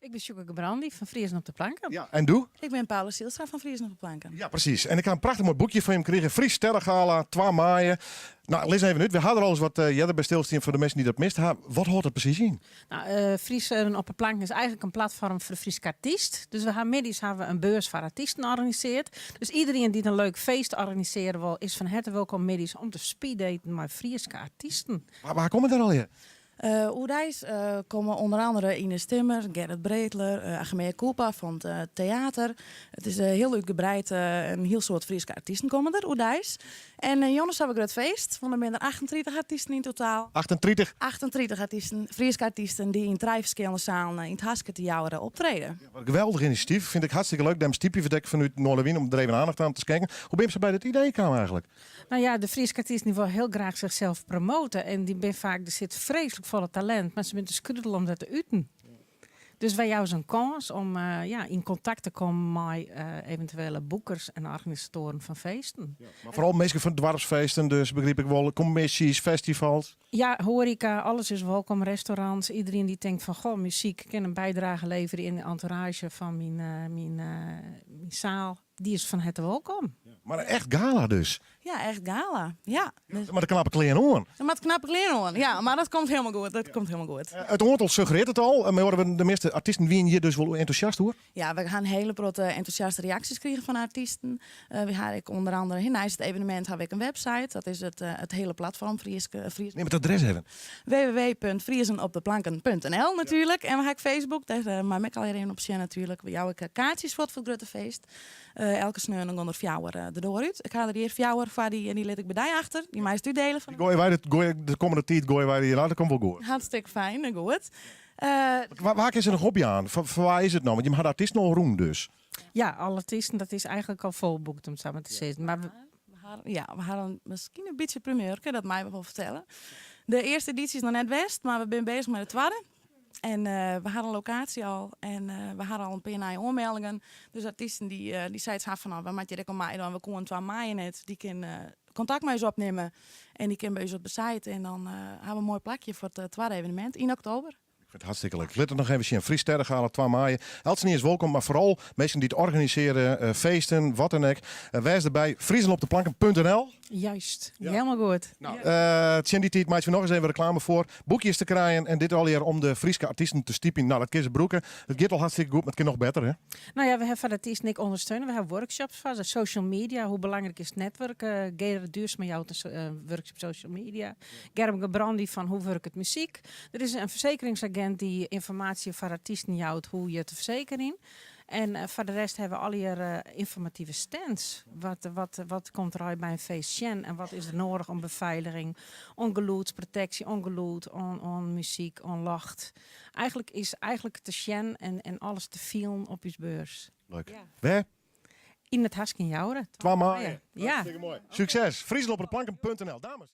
Ik ben Sjoeke Gebrandi van Friesen op de Planken. Ja, en doe? Ik ben Paula Zielstra van Friesen op de Planken. Ja, precies. En ik heb een prachtig mooi boekje van hem gekregen. Fries Sterrengala, 2 maaien. Nou, lees even uit. We hadden al eens wat jij erbij stilstaan voor de mensen die dat mist. Wat hoort er precies in? Nou, Friesen op de Planken is eigenlijk een platform voor de Friese artiest. Dus we hebben middags een beurs voor artiesten georganiseerd. Dus iedereen die een leuk feest organiseren wil, is van harte welkom middags om te speeddaten met Friese artiesten. Waar komen daar al je? Oerdijs komen onder andere Ines Timmer, Gerrit Breedler, Agemea Kulpa van het theater. Het is heel uitgebreid, een heel soort Friese artiesten komen er, Oerdijs. En Jonas hebben we het feest, want er zijn er 38 artiesten in totaal. 38? 38 artiesten, Friese artiesten die in 3 verschillende zalen in het Haske jouwen optreden. Wat een geweldig initiatief. Vind ik hartstikke leuk. Dat stiepje verdekt vanuit Noorderwien om er even aandacht aan te schenken. Hoe ben je bij dat idee gekomen eigenlijk? Nou ja, de Friese artiesten die willen heel graag zichzelf promoten. En die ben vaak, er zit vreselijk volle talent, maar ze zijn te schuddelen om dat te uiten. Dus wij jou zo'n kans om in contact te komen met eventuele boekers en organisatoren van feesten. Ja. Maar vooral mensen van dwarsfeesten, dus begreep ik wel, commissies, festivals. Ja, horeca, alles is welkom. Restaurants, iedereen die denkt van, goh, muziek kan een bijdrage leveren in de entourage van mijn zaal. Die is van harte welkom. Ja. Maar een echt gala dus. Ja, echt gala. Ja. Maar de knappe kleren aan. Met knappe kleren aan. Ja, maar dat komt helemaal goed. Het aantal suggereert het al. Maar horen we de meeste artiesten wie hier dus wel enthousiast hoor. Ja, we gaan hele grote enthousiaste reacties krijgen van artiesten. We hebben onder andere naast het evenement heb ik een website. Dat is het hele platform Fries. Neem het adres even. www.friesenopdeplanken.nl natuurlijk. En we hebben Facebook. Daar maak ik al even op zien natuurlijk. We jouw kaartjes voor het grote feest. Elke sneur dan onder fjouwer de door uit. Ik ga er hier fjouwer voor die let ik bij die achter. Die meest delen van. De komende tijd gooien wij hier later. Dat komt wel goed. Hartstikke fijn en goed. Waar is er nog hobby aan? Voor waar is het nou? Want je had artiesten al roem dus. Ja, alle artiesten, dat is eigenlijk al volboekt om samen te zitten. Maar we hadden misschien een beetje primeur, dat mij wel vertellen. De eerste editie is nog net best, maar we zijn bezig met de tweede. En we hadden een locatie al en we hadden al een paar aanmeldingen. Dus artiesten die zeiden van, nou, wat maak je er mij dan? We komen 2 maaien net, die kunnen contact met ons opnemen. En die kunnen bij ons op de site. En dan hebben we een mooi plakje voor het tweede evenement in oktober. Ik vind het hartstikke leuk. Let er nog even zien. Fries Sterrengala, 2 maaien. Eltsen is welkom, maar vooral mensen die het organiseren, feesten, wat dan ook. Wees erbij, friesenopdeplanken.nl. juist, helemaal goed. Nou, die tijd maak je nog eens even reclame voor. Boekjes te krijgen en dit alweer om de Friese artiesten te stiepen. Nou, dat kan ze broeken. Het gaat al hartstikke goed, maar het kan nog beter, hè? Nou ja, we hebben van de artiesten ik ondersteunen. We hebben workshops van de social media. Hoe belangrijk is het netwerk? Gerrit Duurs met jou workshop social media. Germ Gebrandi van hoe werkt het muziek. Er is een verzekeringsagent die informatie voor artiesten houdt hoe je te verzekeren. En voor de rest hebben we al hier informatieve stands. Wat komt er uit bij een feest en wat is er nodig om beveiliging, ongeluidsprotectie, ongeluid, on muziek, on lacht. Eigenlijk is te sjen en alles te filmen op je beurs. Leuk. Ja. Waar? In het Haskin Jouren. 2 maaien. Ja. Succes. Friesenopdeplanken.nl. Dames.